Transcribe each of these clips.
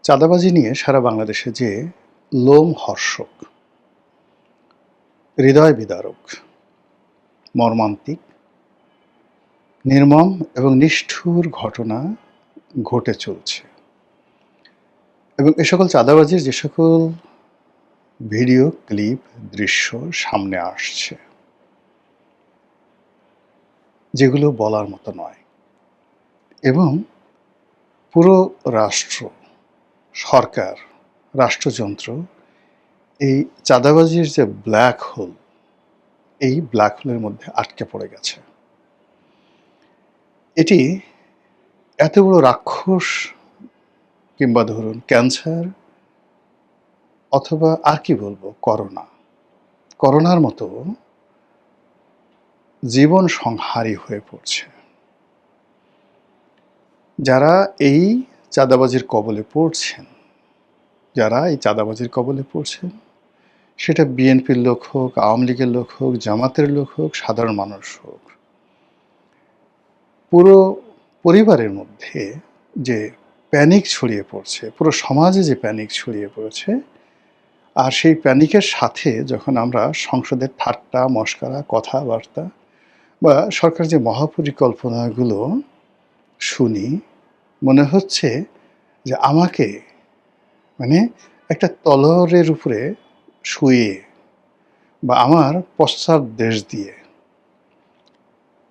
চাঁদাবাজি নিয়ে সারা বাংলাদেশে যে লোমহর্ষক, হৃদয় বিদারক, মর্মান্তিক, নির্মম এবং নিষ্ঠুর ঘটনা ঘটে চলছে এবং এ সকল চাঁদাবাজির যে সকল ভিডিও ক্লিপ, দৃশ্য সামনে আসছে, যেগুলো বলার মতো নয় এবং পুরো রাষ্ট্র, সরকার, রাষ্ট্রযন্ত্র এই চাঁদাবাজির যে ব্ল্যাক হোল, এই ব্ল্যাক হোলের মধ্যে আটকে পড়ে গেছে। এটি এত বড় রাক্ষস কিংবা ধরুন ক্যান্সার অথবা আর কি বলবো, করোনার মতো জীবন সংহারী হয়ে পড়ছে। যারা এই চাঁদাবাজির কবলে পড়ছেন, সেটা বিএনপির লোক হোক, আওয়ামী লীগের লোক হোক, জামাতের লোক হোক, সাধারণ মানুষ হোক, পুরো পরিবারের মধ্যে যে প্যানিক ছড়িয়ে পড়ছে, পুরো সমাজে যে প্যানিক ছড়িয়ে পড়েছে, আর সেই প্যানিকের সাথে যখন আমরা সংসদের ঠাট্টা মশকরা, কথাবার্তা বা সরকার যে মহাপরিকল্পনাগুলো শুনি, মনে হচ্ছে যে আমাকে একটা তলোয়ারের উপরে শুয়ে বা আমার পশ্চাৎ দেশ দিয়ে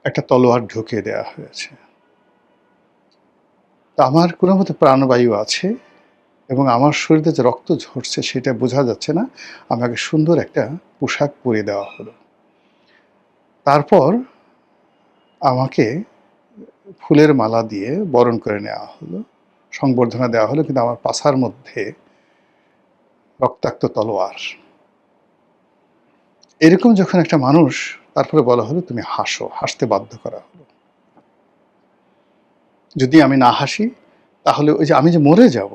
একটা তলোয়ার ঢুকিয়ে দেওয়া হয়েছে। তা আমার কোনো মতো প্রাণবায়ু আছে এবং আমার শরীরে যে রক্ত ঝরছে সেটা বোঝা যাচ্ছে না। আমাকে সুন্দর একটা পোশাক পরিয়ে দেওয়া হলো, তারপর আমাকে ফুলের মালা দিয়ে বরণ করে নেওয়া হলো, সংবর্ধনা দেওয়া হলো, কিন্তু আমার পাছার মধ্যে রক্তাক্ত তলোয়ার। এরকম যখন একটা মানুষ, তারপরে বলা হলো তুমি হাসো, হাসতে বাধ্য করা হলো। যদি আমি না হাসি তাহলে ওই যে আমি যে মরে যাব,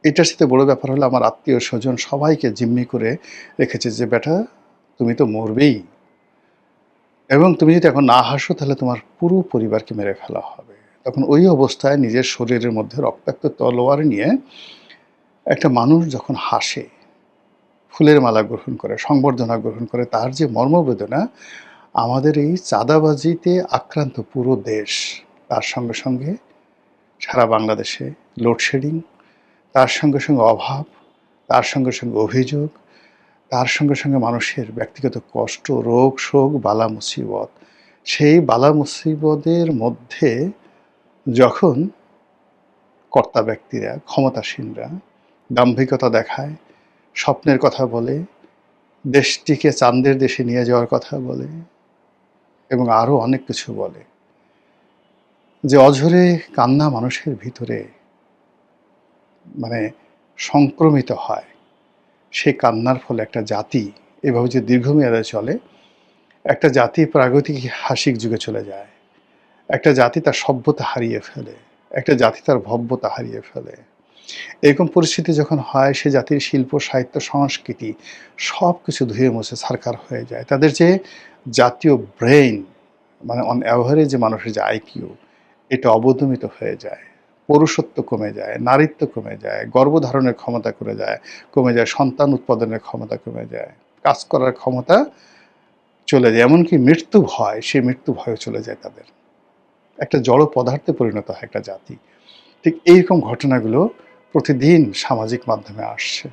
এটার সাথে বড় ব্যাপার হলো আমার আত্মীয় স্বজন সবাইকে জিম্মি করে রেখেছে যে বেটা তুমি তো মরবেই, এবং তুমি যদি এখন না হাসো তাহলে তোমার পুরো পরিবারকে মেরে ফেলা হবে। তখন ওই অবস্থায় নিজের শরীরের মধ্যে রক্তাক্ত তলোয়ার নিয়ে একটা মানুষ যখন হাসে, ফুলের মালা গ্রহণ করে, সংবর্ধনা গ্রহণ করে, তার যে মর্মবেদনা, আমাদের এই চাঁদাবাজিতে আক্রান্ত পুরো দেশ, তার সঙ্গে সঙ্গে সারা বাংলাদেশে লোডশেডিং, তার সঙ্গে সঙ্গে অভাব, তার সঙ্গে সঙ্গে অভিযোগ, তার সঙ্গে সঙ্গে মানুষের ব্যক্তিগত কষ্ট, রোগ শোক, বালা মুসিবত। সেই বালা মুসিবতের মধ্যে যখন কর্তা ব্যক্তিরা, ক্ষমতাসীনরা দাম্ভিকতা দেখায়, স্বপ্নের কথা বলে, দেশটিকে চাঁদের দেশে নিয়ে যাওয়ার কথা বলে এবং আরও অনেক কিছু বলে, যে অঝরে কান্না মানুষের ভিতরে সংক্রমিত হয়, সেই কান্নার ফলে একটা জাতি এভাবে যে দীর্ঘমেয়াদে চলে, একটা জাতি প্রাগৈতিহাসিক যুগে চলে যায়, একটা জাতি তার সভ্যতা হারিয়ে ফেলে, একটা জাতি তার ভব্যতা হারিয়ে ফেলে। এরকম পরিস্থিতি যখন হয়, সে জাতির শিল্প, সাহিত্য, সংস্কৃতি সব কিছু ধুয়ে মুছে ছারখার হয়ে যায়। তাদের যে জাতীয় ব্রেইন, অন অ্যাভারেজ যে মানুষের যে আইকিউ, এটা অবদমিত হয়ে যায়, পুরুষত্ব কমে যায়, নারীত্ব কমে যায়, গর্ভধারণের ক্ষমতা কমে যায়, সন্তান উৎপাদনের ক্ষমতা কমে যায়, কাজ করার ক্ষমতা চলে যায়, এমনকি মৃত্যু ভয়, সেই মৃত্যু ভয়ও চলে যায় তাদের। একটা জড় পদার্থে পরিণত হয় একটা জাতি। ঠিক এইরকম ঘটনাগুলো প্রতিদিন সামাজিক মাধ্যমে আসছে।